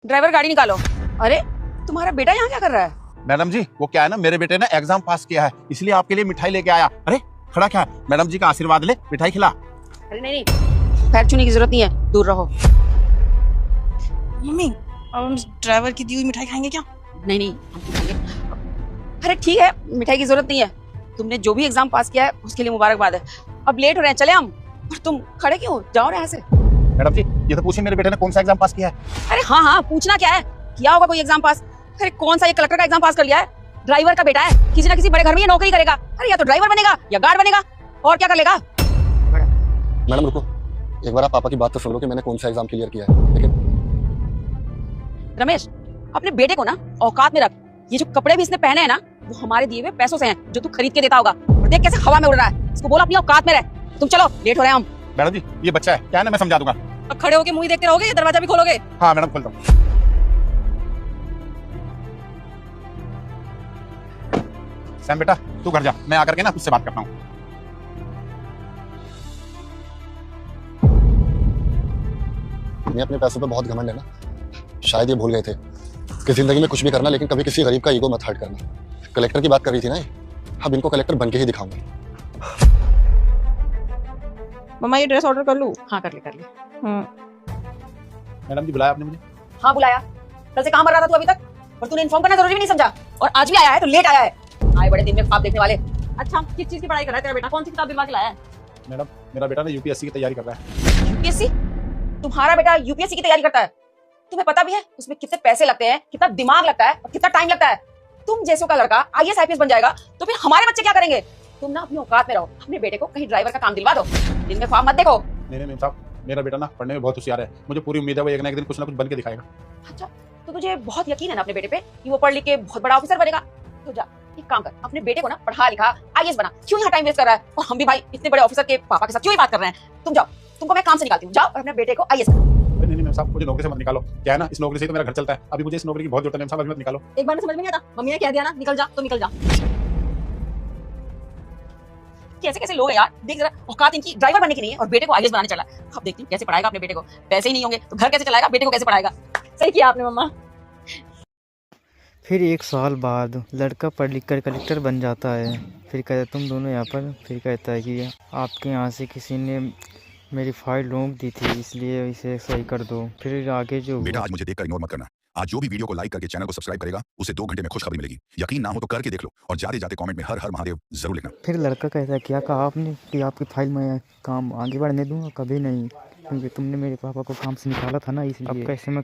Driver गाड़ी निकालो। अरे तुम्हारा बेटा यहाँ क्या कर रहा है? मैडम जी वो क्या है ना, मेरे बेटे ने एग्जाम पास किया है, इसलिए आपके लिए मिठाई लेके आया। अरे खड़ा क्या है, मैडम जी का आशीर्वाद ले, मिठाई खिला। अरे नहीं पैर छूने की जरूरत नहीं है, दूर रहो। मम्मी अब हम ड्राइवर की दी हुई मिठाई खाएंगे क्या? नहीं हम तो खाएंगे। अरे ठीक है, मिठाई की जरूरत नहीं है। तुमने जो भी एग्जाम पास किया है उसके लिए मुबारकबाद है। अब लेट हो रहे हैं, चले हम। और तुम खड़े क्यों हो? जाओ यहाँ से। मैडम जी ये तो पूछिए मेरे बेटे ने कौन सा एग्जाम पास किया है। अरे हाँ पूछना क्या है, किया होगा कोई एग्जाम पास। अरे कौन सा, ये कलेक्टर का एग्जाम पास कर लिया है। ड्राइवर का बेटा है, किसी ना किसी बड़े घर में ये नौकरी करेगा। अरे या तो ड्राइवर बनेगा या गार्ड बनेगा, और क्या कर लेगा। मैडम रुको, एक बार आप पापा की बात तो सुन लो कि मैंने कौन सा एग्जाम क्लियर किया है। लेकिन रमेश अपने बेटे को ना औकात में रख। ये जो कपड़े भी इसने पहने हैं ना, वो हमारे दिए हुए पैसों से हैं, जो तू खरीद के देता होगा। और देख कैसे हवा में उड़ रहा है। इसको बोलो अपनी औकात में रह। तुम चलो, लेट हो रहे हैं हम। मैडम जी ये बच्चा है, क्या है ना, मैं समझा दूंगा। अब खड़े होके मुंह ही देखते रहोगे या दरवाजा भी खोलोगे? हाँ मैडम खोलता हूँ। सैम बेटा तू घर जा, मैं आकर के ना तुझसे बात करता हूँ। ये अपने पैसों पे बहुत घमंड है ना, शायद ये भूल गए थे कि जिंदगी में कुछ भी करना लेकिन कभी किसी गरीब का ईगो मत हर्ट करना। कलेक्टर की बात कर रही थी ना ये, अब इनको कलेक्टर बन के ही दिखाऊंगा। मम्मा ये ड्रेस ऑर्डर कर लूं? हाँ कर ले। मैडम जी बुलाया आपने मुझे? हाँ बुलाया। कल से कहाँ मर रहा था तू अभी तक, और तूने इन्फॉर्म करना जरूरी भी नहीं समझा। और आज भी आया है तो लेट आया है। आए बड़े दिन में ख्वाब देखने वाले। अच्छा किस चीज की पढ़ाई कर रहा है तेरा बेटा? कौन सी किताब दिलवा के लाया है? मैडम मेरा बेटा ना यूपीएससी की तैयारी कर रहा है। यूपीएससी? तुम्हारा बेटा यूपीएससी की तैयारी करता है? तुम्हें पता भी है उसमें कितने पैसे लगते हैं, कितना दिमाग लगता है और कितना टाइम लगता है? तुम जैसों का लड़का आईएएस आईपीएस बन जाएगा तो फिर हमारे बच्चे क्या करेंगे? तुम ना अपनी औकात में रहो। अपने बेटे को कहीं ड्राइवर का काम दिलवा दो, दिन में ख्वाब मत देखो। नहीं मेम साहब, मेरा बेटा ना पढ़ने में बहुत होशियार है, मुझे पूरी उम्मीद है वो एक ना एक दिन कुछ ना कुछ बन के दिखाएगा। अच्छा तो तुझे बहुत यकीन है ना अपने बेटे पे कि वो पढ़ लिख के बहुत बड़ा ऑफिसर बनेगा? तो जा एक काम कर, अपने बेटे को ना पढ़ा लिखा आईएएस बना। क्यों यहाँ टाइम वेस्ट कर रहा है? और हम भी भाई इतने बड़े ऑफिसर के पापा के साथ क्यों ही बात कर रहे हैं? तुम जाओ, तुमको मैं काम से निकालती हूँ। जाओ और अपने बेटे को आईएएस करो। नहीं मेम साहब मुझे नौकरी से मत निकालो। क्या है ना, इस नौकरी से ही तो मेरा घर चलता है। अभी मुझे इस नौकरी की बहुत जरूरत है मेम साहब, अभी मत निकालो। एक बार में समझ में नहीं आता, मम्मी ने कह दिया ना निकल जा तो निकल जा। कैसे कैसे लोग हैं यार, देख जरा, औकात इनकी ड्राइवर बनने की नहीं है और बेटे को आईएएस बनाने चला। अब देखती हूँ कैसे पढ़ाएगा अपने बेटे को। पैसे ही नहीं होंगे तो घर कैसे चलाएगा, बेटे को कैसे पढ़ाएगा? सही किया आपने मम्मा। फिर 1 साल बाद लड़का पढ़ लिख कर कलेक्टर बन जाता है। फिर कहता है तुम दोनों यहाँ पर। फिर कहता है कि आपके यहाँ से किसी ने मेरी फाइल रोक दी थी, इसलिए इसे सही कर दो। फिर आगे जो बेटा आज मुझे देखकर इग्नोर मत करना। आज जो भी वीडियो को लाइक करके चैनल को सब्सक्राइब करेगा उसे 2 घंटे में खुशखबरी मिलेगी। यकीन ना हो तो करके देख लो और जाते जाते कमेंट में हर हर महादेव जरूर लिखना। फिर लड़का कहता है क्या कहा आपने कि आपकी फाइल में काम आगे बढ़ने दूंगा? कभी नहीं, क्योंकि तुमने मेरे पापा को काम से निकाला था ना, इसलिए। अब कैसे मैं